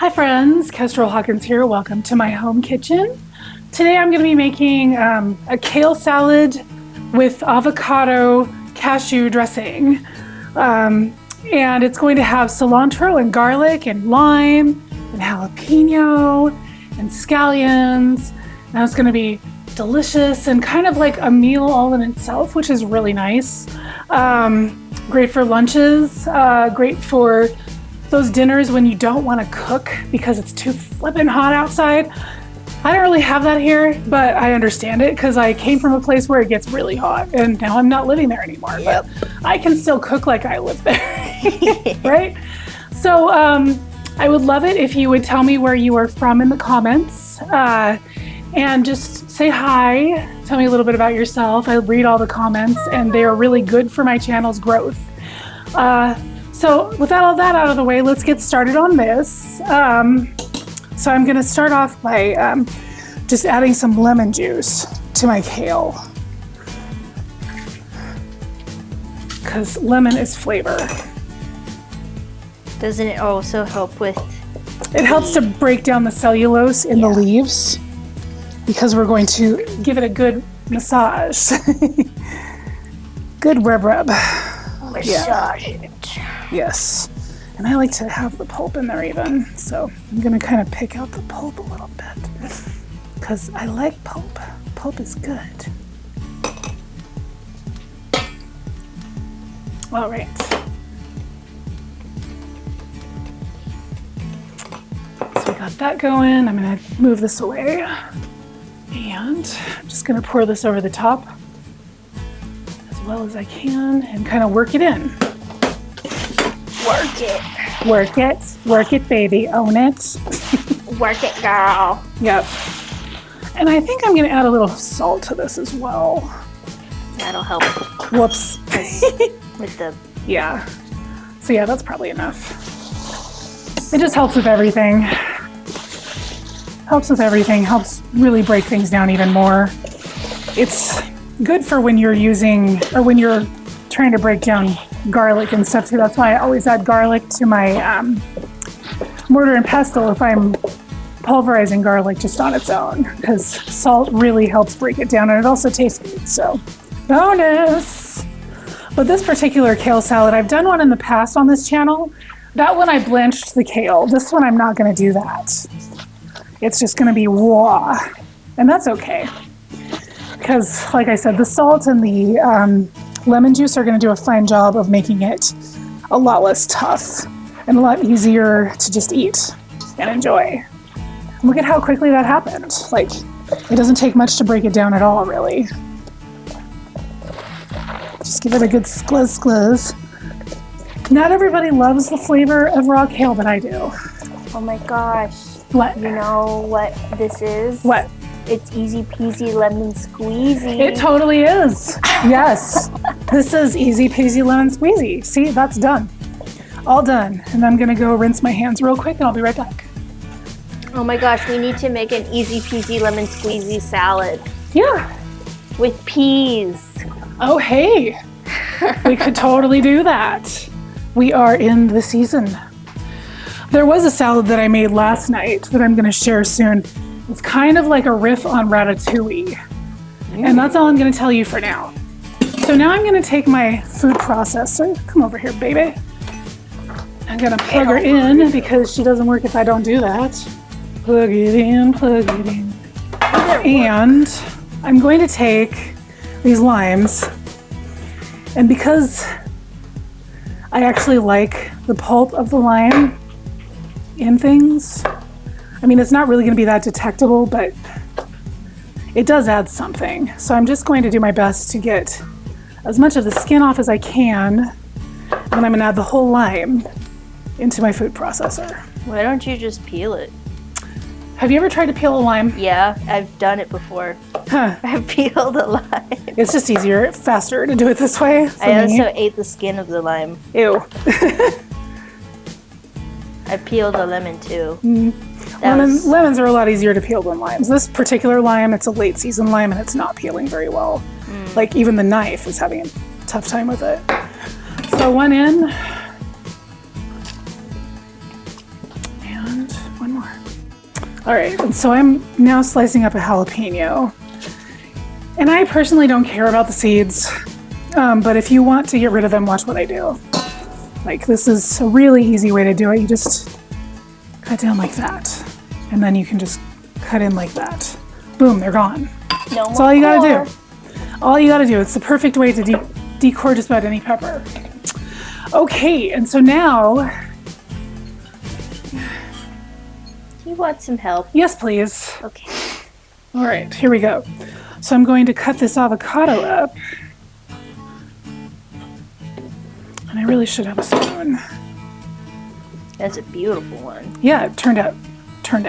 Hi friends, Kestrel Hawkins here. Welcome to my home kitchen. Today I'm going to be making a kale salad with avocado cashew dressing. And it's going to have cilantro and garlic and lime and jalapeno and scallions. And it's going to be delicious and kind of like a meal all in itself, which is really nice. Great for lunches, great for those dinners when you don't want to cook because it's too flippin' hot outside. I don't really have that here, but I understand it because I came from a place where it gets really hot and now I'm not living there anymore. Yep. But I can still cook like I live there, right? So I would love it if you would tell me where you are from in the comments and just say hi. Tell me a little bit about yourself. I read all the comments and they are really good for my channel's growth. So with all that out of the way, let's get started on this. So I'm going to start off by just adding some lemon juice to my kale, because lemon is flavor. Doesn't it also help with? It helps to break down the cellulose in the leaves, because we're going to give it a good massage. Good rub. Massage it. Yes. And I like to have the pulp in there even. So I'm going to kind of pick out the pulp a little bit because I like pulp. Pulp is good. All right. So we got that going. I'm going to move this away. And I'm just going to pour this over the top as well as I can and kind of work it in. Work it. Work it. Work it, baby. Own it. Work it, girl. Yep. And I think I'm going to add a little salt to this as well. That'll help. Whoops. With the... Yeah. So yeah, that's probably enough. It just helps with everything. Helps with everything. Helps really break things down even more. It's good for when you're using, or when you're trying to break down garlic and stuff too. That's why I always add garlic to my mortar and pestle if I'm pulverizing garlic just on its own, because salt really helps break it down and it also tastes good. So bonus. But this particular kale salad, I've done one in the past on this channel. That one I blanched the kale. This one I'm not going to do that. It's just going to be raw, and that's okay, because like I said, the salt and the lemon juice are going to do a fine job of making it a lot less tough and a lot easier to just eat and enjoy. Look at how quickly that happened. Like, it doesn't take much to break it down at all, really. Just give it a good squeeze. Not everybody loves the flavor of raw kale, but I do. Oh my gosh. What? You know what this is? What? It's easy peasy lemon squeezy. It totally is. Yes. This is easy peasy lemon squeezy. See, that's done. All done. And I'm going to go rinse my hands real quick and I'll be right back. Oh my gosh, we need to make an easy peasy lemon squeezy salad. Yeah. With peas. Oh, hey. We could totally do that. We are in the season. There was a salad that I made last night that I'm going to share soon. It's kind of like a riff on ratatouille. And that's all I'm going to tell you for now. So now I'm going to take my food processor. Come over here, baby. I'm going to plug her in because she doesn't work if I don't do that. Plug it in, plug it in. And I'm going to take these limes. And because I actually like the pulp of the lime in things, I mean, it's not really going to be that detectable, but it does add something. So I'm just going to do my best to get as much of the skin off as I can. And then I'm going to add the whole lime into my food processor. Why don't you just peel it? Have you ever tried to peel a lime? Yeah, I've done it before. Huh. I've peeled a lime. It's just easier, faster to do it this way. I also ate the skin of the lime. Ew. I peeled a lemon too. Lemons are a lot easier to peel than limes. This particular lime, it's a late season lime and it's not peeling very well. Like even the knife is having a tough time with it. So one in. And All right, and so I'm now slicing up a jalapeno. And I personally don't care about the seeds, but if you want to get rid of them, watch what I do. Like, this is a really easy way to do it. You just cut down like that, and then you can just cut in like that. Boom, they're gone. No That's more all you gotta core. do. All you gotta do. It's the perfect way to decore just about any pepper. Okay, and so now, Do you want some help? yes, please. Okay. All right, here we go. So I'm going to cut this avocado up. And I really should have a spoon. That's a beautiful one. Yeah, it turned out. Turned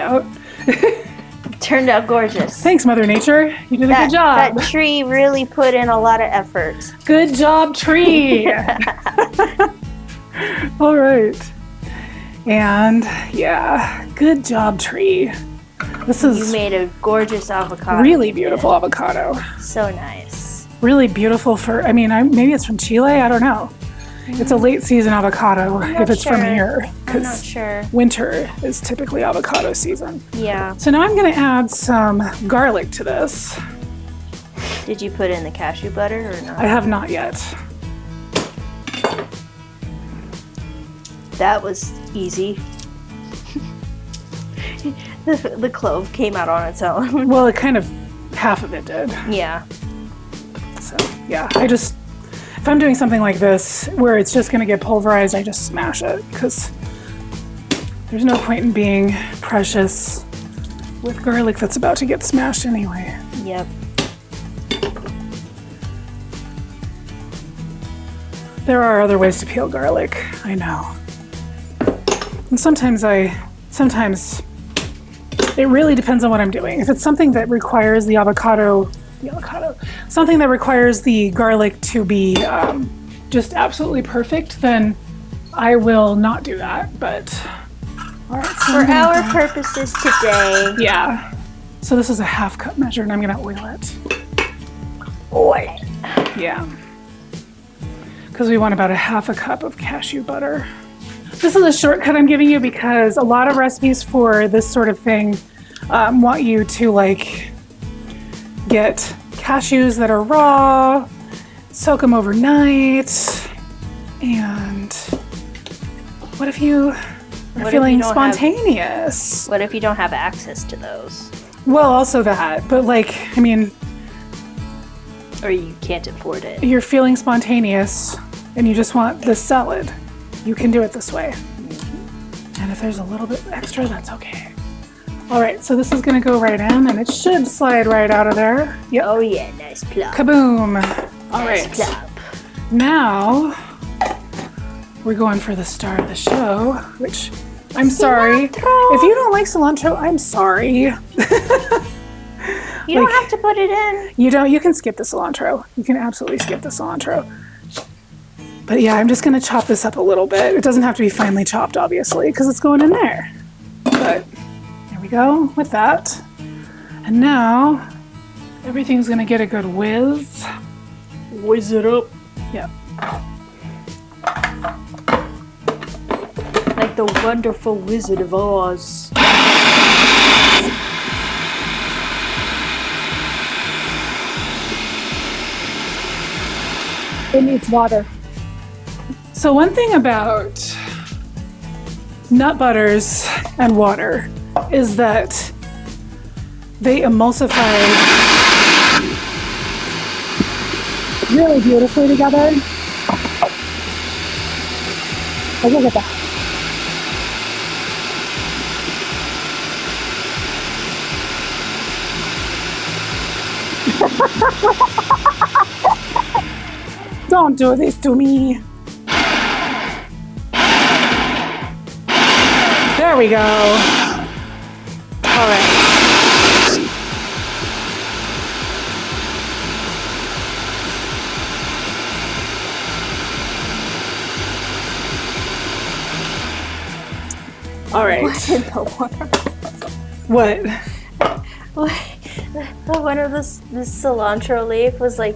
out gorgeous. Thanks, Mother Nature. You did a good job. That tree really put in a lot of effort. Good job, tree. All right. And yeah, good job, tree. This You is made a gorgeous avocado. really beautiful avocado. So nice. Really beautiful for, maybe it's from Chile, I don't know. It's a late season avocado not if it's from sure. here, I'm not because sure. winter is typically avocado season. Yeah. So now I'm going to add some garlic to this. Did you put in the cashew butter or not? I have not yet. That was easy. The clove came out on its own. Well, it kind of, half of it did. Yeah. So yeah, if I'm doing something like this where it's just going to get pulverized, I just smash it, because there's no point in being precious with garlic that's about to get smashed anyway. Yep. There are other ways to peel garlic, I know. And sometimes it really depends on what I'm doing. If it's something that requires something that requires the garlic to be just absolutely perfect, then I will not do that. But all right, so For our purposes today. yeah. So this is a half cup measure, and I'm gonna oil it. Oil. Yeah. Because we want about a half a cup of cashew butter. This is a shortcut I'm giving you because a lot of recipes for this sort of thing want you to get cashews that are raw, soak them overnight, and what if you are feeling spontaneous? What if you don't have access to those? Well, also that, but Or you can't afford it. you're feeling spontaneous and you just want this salad, you can do it this way. And if there's a little bit extra, that's okay. All right, so this is gonna go right in, and it should slide right out of there. Yep. Oh yeah, nice plop. Kaboom. All Nice right. plop. Now we're going for the star of the show, which I'm sorry. If you don't like cilantro, I'm sorry. You don't have to put it in. You can skip the cilantro. You can absolutely skip the cilantro. But yeah, I'm just gonna chop this up a little bit. It doesn't have to be finely chopped, obviously, because it's going in there. But there we go with that. And now everything's gonna get a good whiz. Whiz it up. Yep. Like the wonderful Wizard of Oz. It needs water. So one thing about nut butters and water is that they emulsify really beautifully together. Oh, look at that. Don't do this to me. There we go. All right. All right. What in the world? What? One of this cilantro leaf was like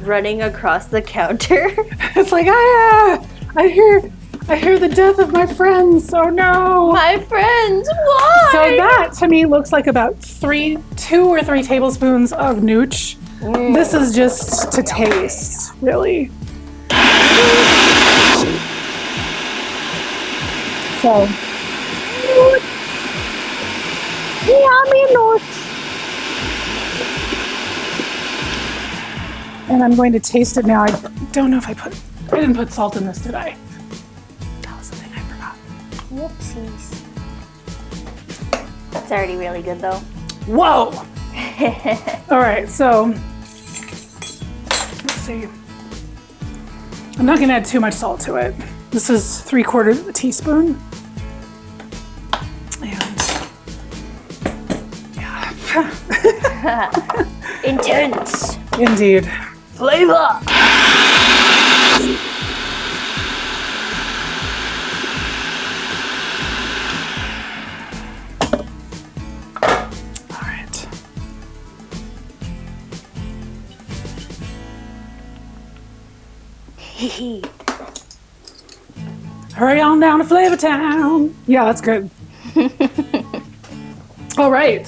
running across the counter. It's like, I I hear the death of my friends. Oh no. My friends, why? So that to me looks like about 2 or 3 tablespoons of nooch. This is just to taste, really. So, yummy nooch. And I'm going to taste it now. I don't know if I didn't put salt in this, did I? That was the thing I forgot. Whoopsies. It's already really good though. Whoa! All right, so let's see. I'm not gonna add too much salt to it. This is 3/4 teaspoon. And yeah. Intense. Indeed. Flavor. All right. Hurry on down to Flavor Town. Yeah, that's good. All right.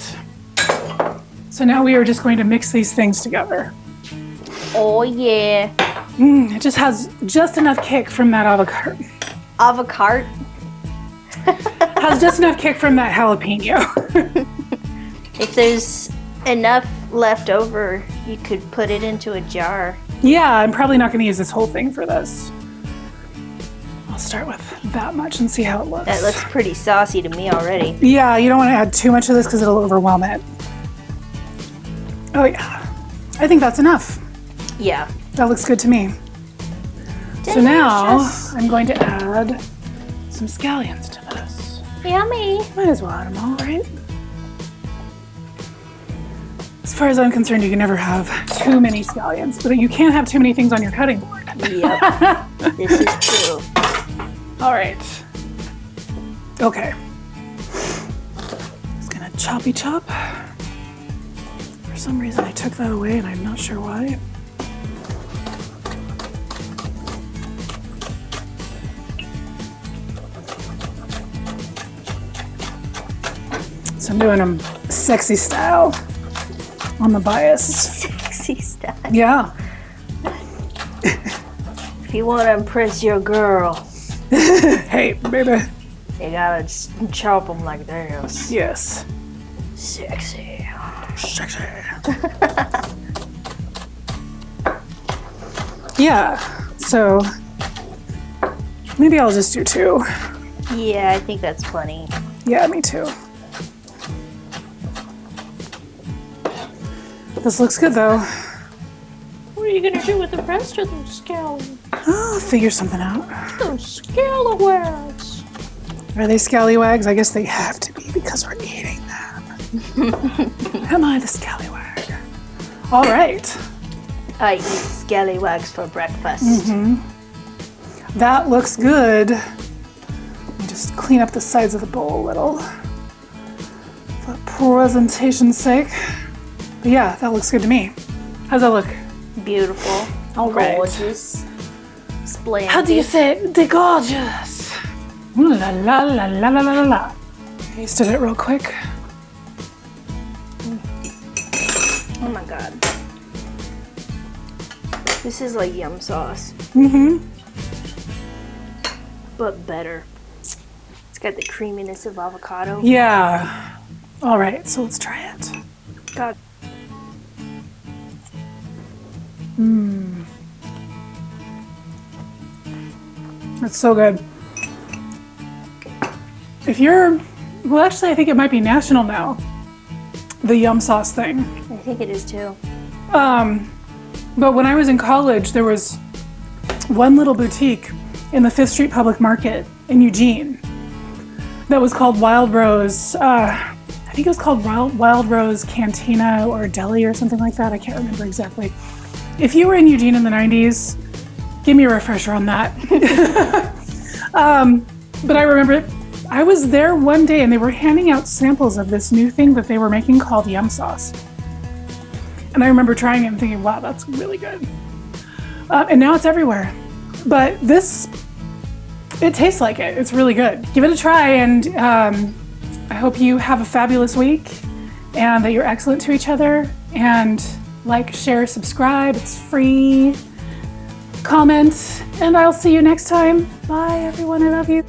So now we are just going to mix these things together. Oh yeah. It just has just enough kick from that avocado. Avocado. Has just enough kick from that jalapeno. If there's enough left over, you could put it into a jar. Yeah, I'm probably not going to use this whole thing for this. I'll start with that much and see how it looks. That looks pretty saucy to me already. Yeah, you don't want to add too much of this because it'll overwhelm it. Oh yeah, I think that's enough. Yeah. That looks good to me. Delicious. So now I'm going to add some scallions to this. Yummy. Might as well add them all, right? As far as I'm concerned, you can never have too many scallions, but you can't have too many things on your cutting board. Yep. This is true. All right. Okay. Just gonna choppy chop. For some reason, I took that away, and I'm not sure why. So I'm doing them sexy style on the bias. Sexy stuff. Yeah. If you want to impress your girl, Hey, baby. you gotta chop them like this. Yes. Sexy. Sexy. Yeah. So maybe I'll just do 2. Yeah, I think that's plenty. Yeah, me too. This looks good though. What are you gonna do with the rest of those scallions? I'll figure something out. Those scallywags. Are they scallywags? I guess they have to be because we're eating them. Am I the scallywag? All right. I eat scallywags for breakfast. Mm-hmm. That looks good. Let me just clean up the sides of the bowl a little for presentation's sake. But yeah, that looks good to me. How's that look? Beautiful. All right. Gorgeous. Splendid. How do you say it? De gorgeous. Ooh, la la la la la la la. Tasted it real quick. Oh my god. This is like yum sauce, Mm-hmm. but better. It's got the creaminess of avocado. Yeah. All right, so let's try it. God. It's so good. If you're, well, actually, I think it might be national now. The yum sauce thing. I think it is too. But when I was in college, there was one little boutique in the 5th Street Public Market in Eugene that was called Wild Rose. I think it was called Wild Rose Cantina or Deli or something like that. I can't remember exactly. If you were in Eugene in the 90s, give me a refresher on that. But I remember I was there one day and they were handing out samples of this new thing that they were making called yum sauce. And I remember trying it and thinking, wow, that's really good. And now it's everywhere. But this It tastes like it. It's really good. Give it a try, and I hope you have a fabulous week and that you're excellent to each other. And like, share, subscribe. It's free. Comment, and I'll see you next time. Bye, everyone. I love you.